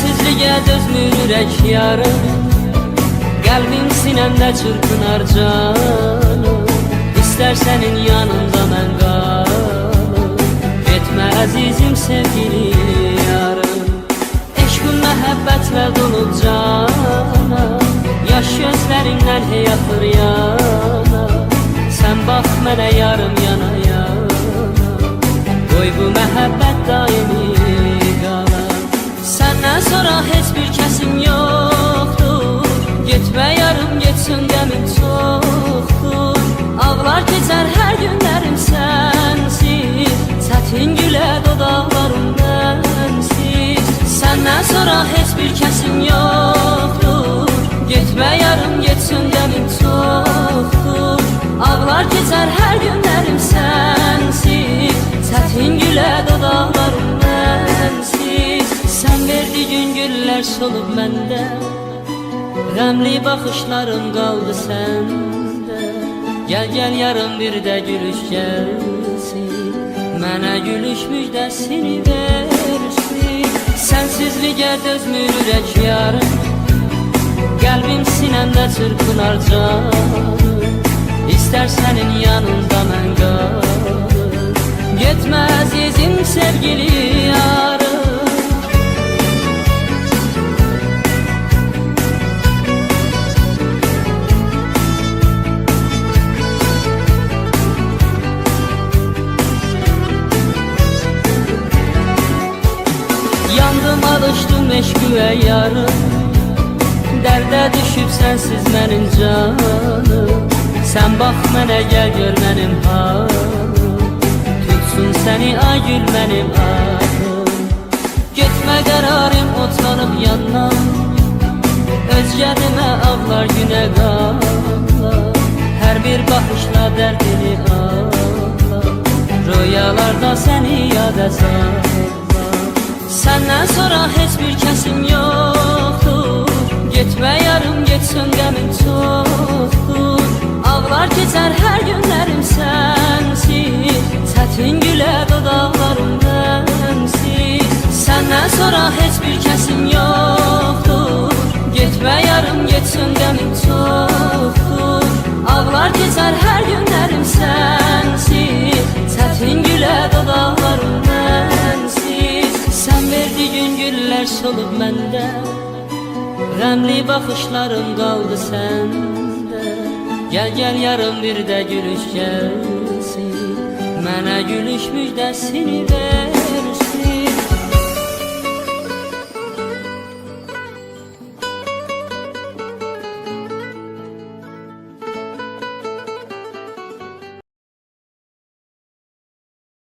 Sensizliğe dözmür ürək yarım, qəlbim sinəmdə çırpınar canım. İstər sənin yanında mən qalım, getmə əzizim sevgili yarım. Eşqim məhəbbətlə dolub cana, yaş gözlərimdən hey axır yana. Sən bax mənə yarım yana yana, qoy bu məhəbbət daimi qala. Səndən sonra heç bir kəsim yoxdur, getmə yarım getsin qəmin çoxdur. Ağlar keçər hər günlərim sənsiz, çətin gülə dodaqlarım mənsiz. Səndən sonra heç bir kəsim yoxdur, getmə yarım getsin qəmin çoxdur. Ağlar keçər hər günlərim sənsiz, çətin gülə dodaqlarım mənsiz. Sən verdiyin güllər solub məndə, qəmli baxışlarım qaldı səndə. Gəl gəl yarım bir də gülüş gəlsin, mənə gülüş müjdəsini versin. Sənsizliğə dözmür ürək yarım, qəlbim sinəmdə çırpınar canım. İstər sənin yanında mən qalım, getmə əzizim sevgili yarım. Yandım alışdım eşqüyə yarım, dərdə düşüb sənsiz mənim canım. Sən bax mənə gəl gör mənim halım, tutsun səni ay gül mənim adım. Getmə qərarım otlanıb yandan, özgədimə ağlar günə qallar. Hər bir baxışla dərdini ağlar, rüyalarda səni yada sallar. Səndən sonra heç bir kəsim yoxdur, getmə yarım getsin qəmin çoxdur. Ağlar keçər hər günlərim sənsiz, çətin gülə dodaqlarım mənsiz. Səndən sonra heç bir kəsim yoxdur, getmə yarım getsin qəmin çoxdur. Ağlar keçər hər günlərim sənsiz, çətin gülə dodaqlarım mənsiz. Sən verdiyin güllər solub məndə, qəmli baxışlarım qaldı səndə. Gəl gəl yarım bir də gülüş gəlsin, mənə gülüş müjdəsini ver.